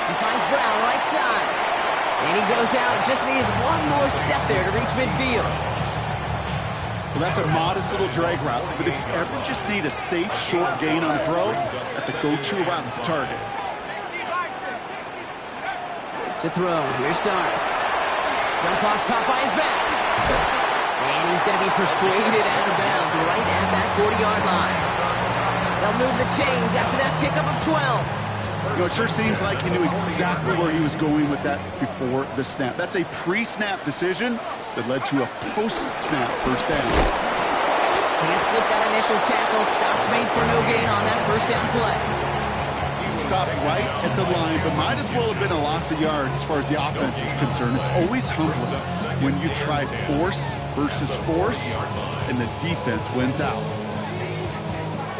He finds Brown right side. And he goes out, just needed one more step there to reach midfield. Well, that's a modest little drag route, but if you ever just need a safe, short gain on a throw, that's a go-to route to target. To throw. Here's Dart. Jump off, caught by his back. And he's going to be persuaded out of bounds right at that 40-yard line. They'll move the chains after that pickup of 12. You know, it sure seems like he knew exactly where he was going with that before the snap. That's a pre-snap decision that led to a post-snap 1st down. Can't slip that initial tackle. Stops made for no gain on that 1st down play. Stopped right at the line, but might as well have been a loss of yards as far as the offense is concerned. It's always humbling when you try force versus force, and the defense wins out.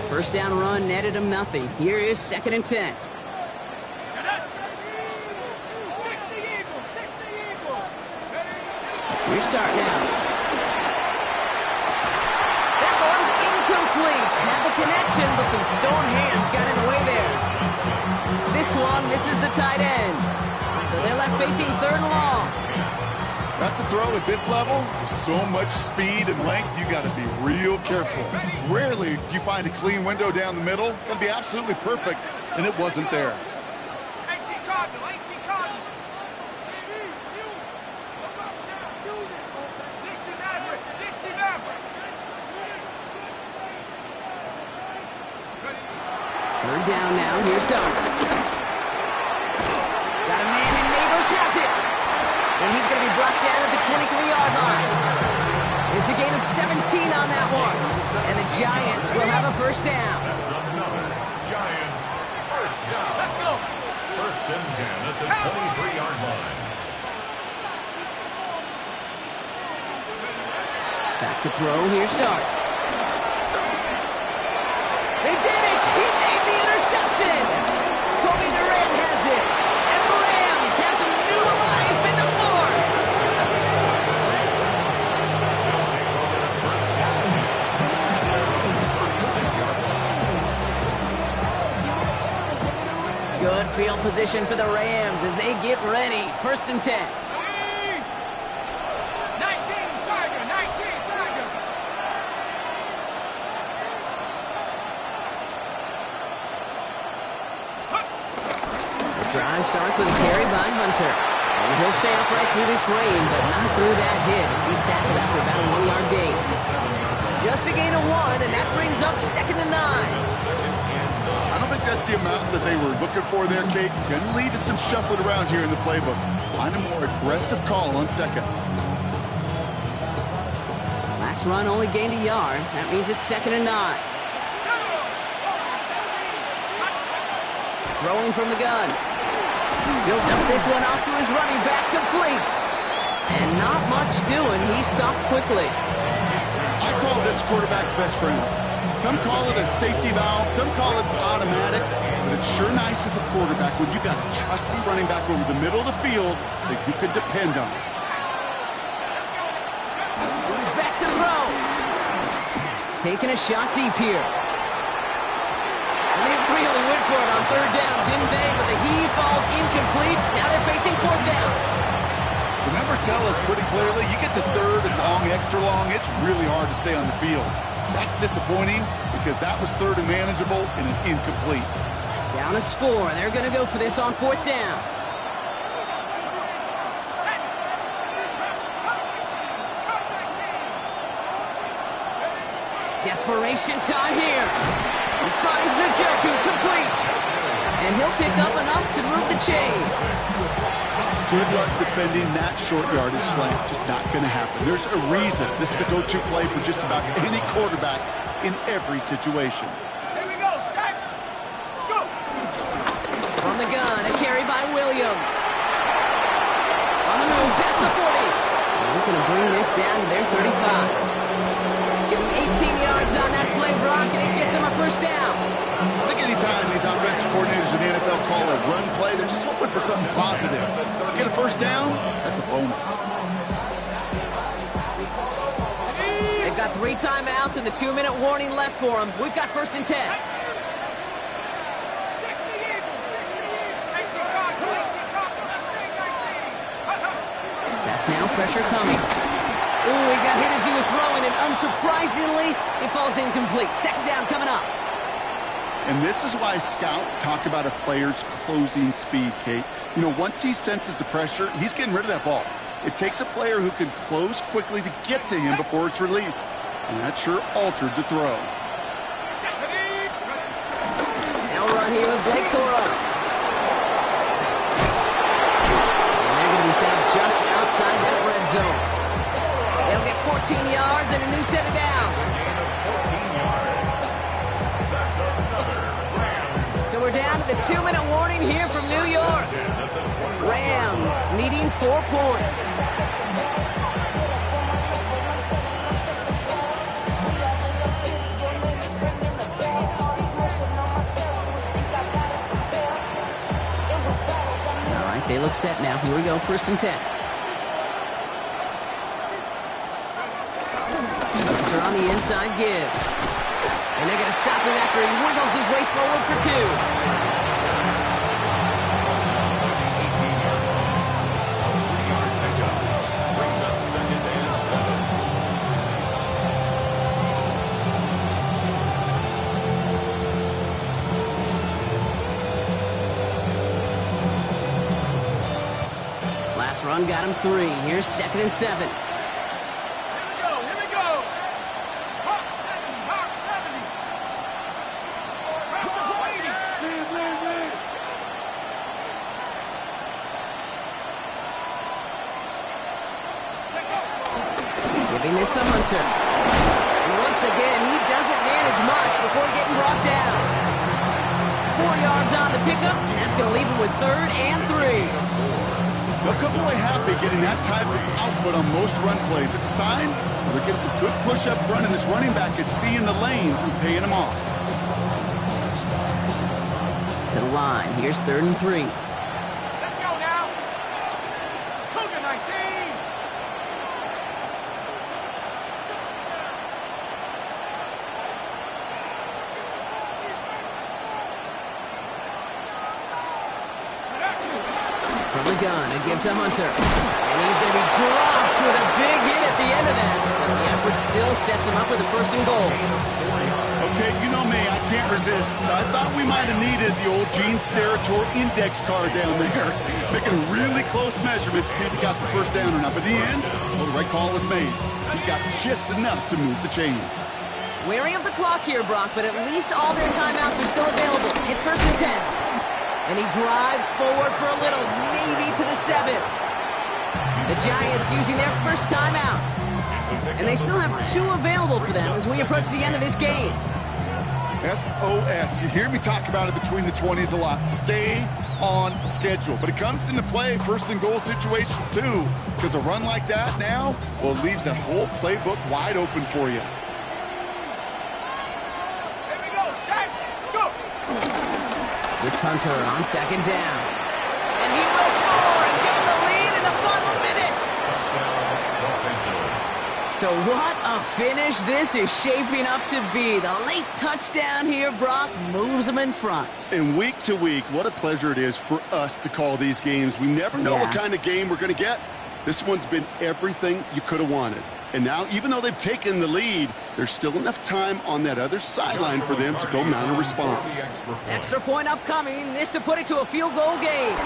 First down run netted him nothing. Here is 2nd and 10. Restart now. That one's incomplete. Had the connection, but some stone hands got in the way there. This one misses the tight end. So they're left facing 3rd and long. That's a throw at this level. With so much speed and length, you got to be real careful. Rarely do you find a clean window down the middle. That'd be absolutely perfect, and it wasn't there. 18 Cardinal, 18 Cardinal. 60 Maverick, 60 Maverick. 3rd down now. Here's Dunks. Got a man in. Neighbors has it. And he's going to be brought down at the 23-yard line. It's a gain of 17 on that one. And the Giants will have a first down. That's another Giants first down. Let's go. 1st and 10 at the 23-yard line. Back to throw. Here's Starks. They did it! He made the interception! Kobe Durant has it. And the Rams have some new life in the fourth. Good field position for the Rams as they get ready. 1st and 10. 19 Tiger, 19 Tiger. The drive starts with a carry by Hunter. And he'll stay upright through this rain, but not through that hit as he's tackled after about a 1-yard gain. Just a gain of 1, and that brings up 2nd and 9. I don't think that's the amount that they were looking for there, Kate. Going to lead to some shuffling around here in the playbook. Find a more aggressive call on 2nd. Last run only gained a yard. That means it's 2nd and 9. Throwing from the gun. He'll dump this one off to his running back, complete. And not much doing. He stopped quickly. I call this quarterback's best friend. Some call it a safety valve, some call it automatic, but it's sure nice as a quarterback when you got a trusty running back over the middle of the field that you could depend on. He's back to throw. Taking a shot deep here. And they really went for it on 3rd down, didn't they? But the heave falls incomplete. Now they're facing 4th down. The numbers tell us pretty clearly, you get to 3rd and long, extra long, it's really hard to stay on the field. That's disappointing because that was 3rd and manageable and an incomplete. Down a score. They're going to go for this on 4th down. Desperation time here. He finds Njoku, complete. And he'll pick up enough to move the chains. Good luck defending that short yardage slant. Just not going to happen. There's a reason this is a go-to play for just about any quarterback in every situation. Here we go, Shaq. Let's go. From the gun, a carry by Williams. On the move, past the 40. And he's going to bring this down to their 35. Give him 18 yards on that play, Brock, and it gets him a first down. I think anytime these offensive coordinators in the NFL call a run play, they're just hoping for something positive. To get a first down, that's a bonus. They've got 3 timeouts and the 2-minute warning left for them. We've got 1st and 10. 60 Eagles, 18 Cardinal, 18 Cardinal. Back now, pressure coming. Ooh, he got hit as he was throwing, and unsurprisingly, it falls incomplete. 2nd down coming up. And this is why scouts talk about a player's closing speed, Kate. You know, once he senses the pressure, he's getting rid of that ball. It takes a player who can close quickly to get to him before it's released. And that sure altered the throw. Now run here with Blake Cora. And they're going to be set up just outside that red zone. They'll get 14 yards and a new set of downs. So we're down to the 2-minute warning here from New York. Rams needing 4 points. They look set now. Here we go, 1st and 10. Hunter on the inside give. And they're going to stop him after he wiggles his way forward for 2. Brings up 2nd and 7. Last run got him 3. Here's 2nd and 7. Giving this to Hunter. And once again, he doesn't manage much before getting brought down. 4 yards on the pickup, and that's going to leave him with 3rd and 3. They'll come away happy getting that type of output on most run plays. It's a sign they're getting some good push up front, and this running back is seeing the lanes and paying them off. To the line. Here's 3rd and 3. Let's go now. Cougar 19. From the gun, a give to Hunter. And he's going to be dropped with a big hit at the end of that. But the effort still sets him up with a 1st and goal. Okay, you know me, I can't resist. I thought we might have needed the old Gene Steratore index card down there. Making a really close measurement to see if he got the 1st down or not. But in the end, well, the right call was made. He got just enough to move the chains. Wary of the clock here, Brock, but at least all their timeouts are still available. It's 1st and 10. And he drives forward for a little, maybe to the 7. The Giants using their 1st timeout. And they still have 2 available for them as we approach the end of this game. SOS. You hear me talk about it between the 20s a lot. Stay on schedule. But it comes into play 1st and goal situations too. Because a run like that now, well, it leaves that whole playbook wide open for you. Here we go, Shaq. Scoop. It's Hunter on 2nd down. And he will score and give the lead in the final minute. Touchdown, Los Angeles. So what a finish this is shaping up to be. The late touchdown here, Brock, moves them in front. And week to week, what a pleasure it is for us to call these games. We never know what kind of game we're going to get. This one's been everything you could have wanted. And now, even though they've taken the lead, there's still enough time on that other sideline for them to go mount a response. Extra point upcoming. This to put it to a field goal game.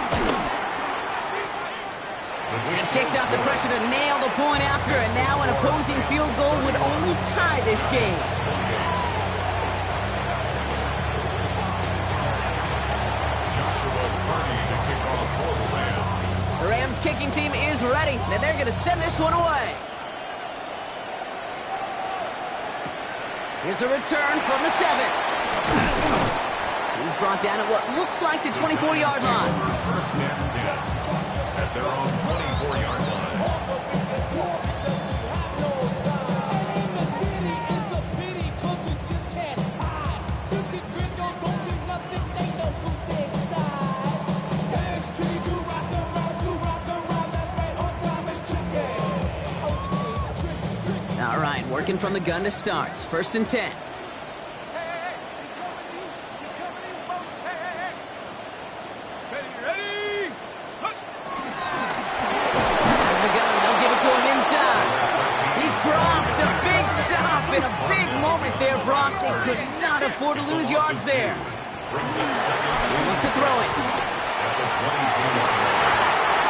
And he shakes out the pressure to nail the point after, and now an opposing field goal would only tie this game. The Rams kicking team is ready, and they're going to send this one away. Here's a return from the 7. He's brought down at what looks like the 24-yard line. First and 10 at their own 24-yard line. All right, working from the gun to start. 1st and 10. In a big moment there, Brock. They could not afford to lose yards there. They look to throw it.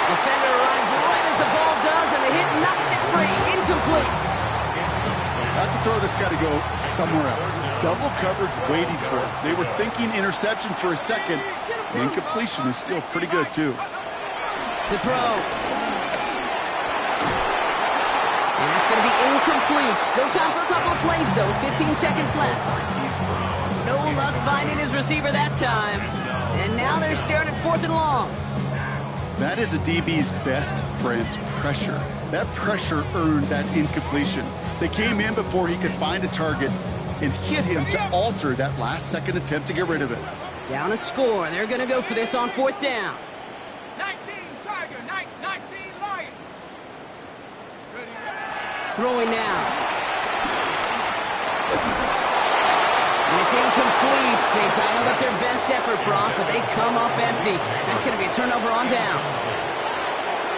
Defender arrives right as the ball does, and the hit knocks it free. Incomplete. That's a throw that's got to go somewhere else. Double coverage waiting for it. They were thinking interception for a second. The incompletion is still pretty good, too. To throw. And that's going to be incomplete. Still time for a couple of plays, though. 15 seconds left. No luck finding his receiver that time. And now they're staring at 4th and long. That is a DB's best friend, pressure. That pressure earned that incompletion. They came in before he could find a target and hit him to alter that last-second attempt to get rid of it. Down a score. They're going to go for this on 4th down. 19 Throwing now. And it's incomplete. They dialed up their best effort, Brock, but they come up empty. That's going to be a turnover on downs.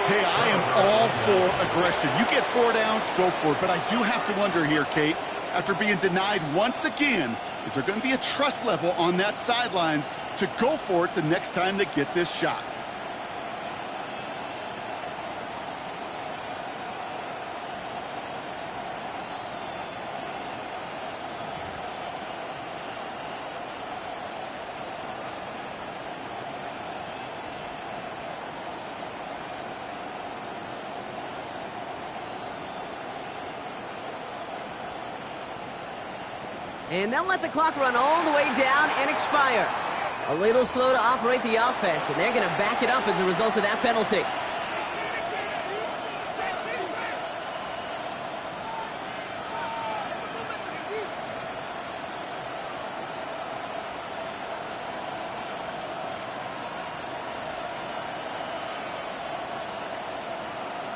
Hey, I am all for aggression. You get 4 downs, go for it. But I do have to wonder here, Kate, after being denied once again, is there going to be a trust level on that sidelines to go for it the next time they get this shot? And they'll let the clock run all the way down and expire. A little slow to operate the offense, and they're going to back it up as a result of that penalty.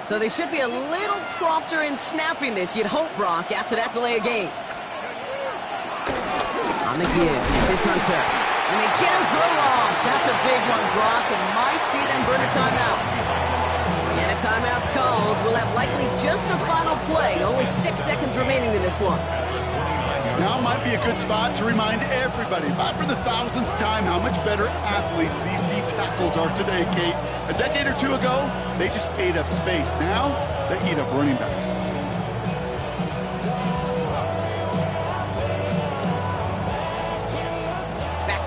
So they should be a little prompter in snapping this, you'd hope, Brock, after that delay of game. On the give, this is Hunter. And they get him for a loss. That's a big one, Brock, and might see them burn a timeout. And a timeout's called. We'll have likely just a final play. Only 6 seconds remaining in this one. Now might be a good spot to remind everybody, about for the 1000th time, how much better athletes these D tackles are today, Kate. A decade or two ago, they just ate up space. Now, they eat up running backs.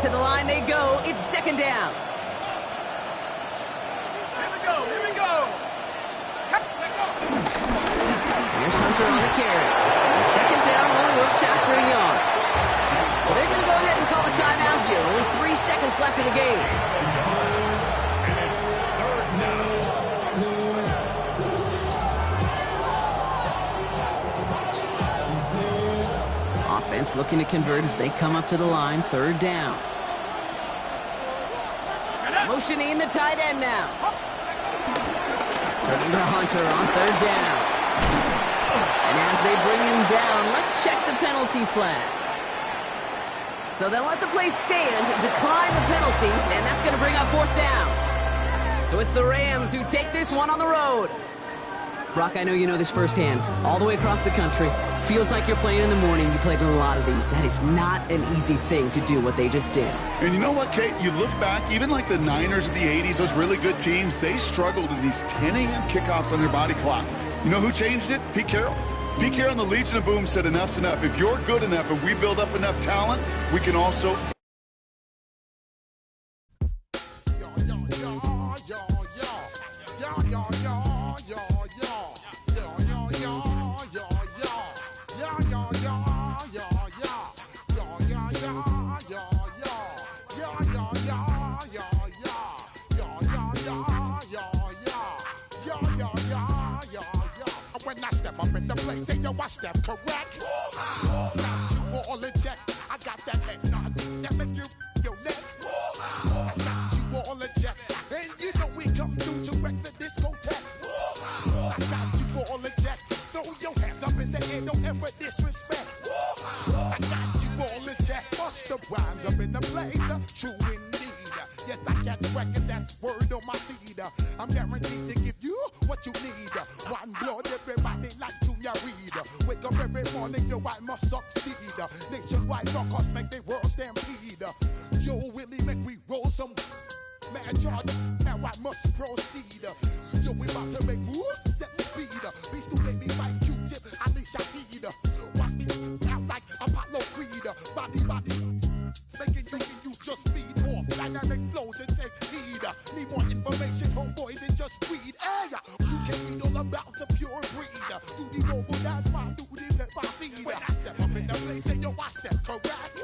To the line they go. It's second down. Here we go, here we go. Here's Hunter on the carry. And second down only works out for a yard. Well, they're going to go ahead and call a timeout here. Only 3 seconds left in the game. And it's third down. Offense looking to convert as they come up to the line. Third down. Motioning the tight end now. Turning to Hunter on third down. And as they bring him down, let's check the penalty flag. So they'll let the play stand, decline the penalty, and that's going to bring up fourth down. So it's the Rams who take this one on the road. Brock, I know you know this firsthand. All the way across the country. Feels like you're playing in the morning. You played in a lot of these. That is not an easy thing to do what they just did. And you know what, Kate? You look back, even like the Niners of the 80s, those really good teams, they struggled in these 10 a.m. kickoffs on their body clock. You know who changed it? Pete Carroll. Pete Carroll and the Legion of Boom said enough's enough. If you're good enough and we build up enough talent, we can also... When I step up in the place, say yo, I step correct. Got you all in check. I got that head nod that make you your neck. I got you all in check, and you know we come through to wreck the discotheque. I got you all in check. Throw your hands up in the air, don't ever disrespect. I got you all in check. Bust the rhymes up in the place, true indeed. Yes, I got the record, that's word on my feed. I'm guaranteed to give you what you need. One blood, everybody like Junior Reed. Wake up every morning, yo, I must succeed. Nationwide rockers make the world stampede. Yo, Willie, make we roll some mad charge. Now I must proceed. Yo, we about to make moves, set speed. Beast to baby, Vice Q-tip, Alicia Heed. Watch me out like Apollo Creed. Body, making you just feed off dynamic flows and take heed. Need more information, homeboy, than just weed. Hey, you can read all about the pure breed. Do the mobile dance, my duty, pepper seed. When I step up in the place, say yo, I step correct.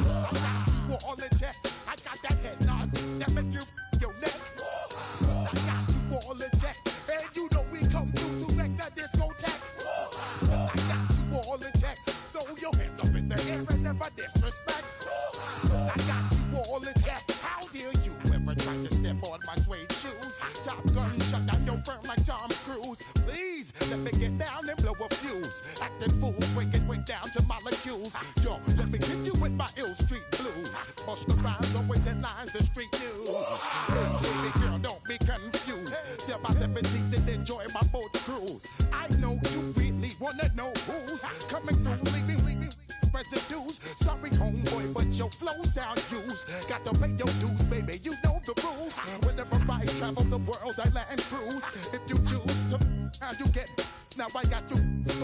I got you all in check. I got that head nod that make you your neck. I got you all in check, and you know we come through to wreck that discotheque. I got you all in check. Throw your hands up in the air and never disrespect. I got you all in check. How dare you ever try to step on my suede shoes? Top Gun shut down your firm like Tom Cruise. Please let me get down and blow a fuse. wanna know who's coming through, leaving residues. Sorry, homeboy, but your flow sound used. Got to pay your dues, baby, you know the rules. Whenever I travel the world, I land cruise. If you choose to, how you get. Now I got you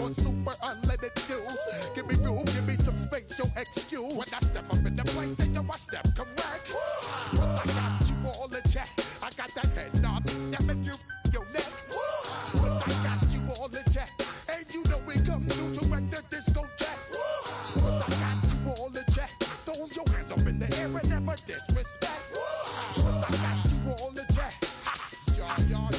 on super unlimited views. Give me room, give me some space, your excuse. When I step up in the place, then I step correct. But I got you all in check. I got that head knob that make you your neck. But I got you all in check. And you know we come through to wreck the discotheque. But I got you all in check. Throw your hands up in the air and never disrespect. But I got you all in check. Ha! Y'all.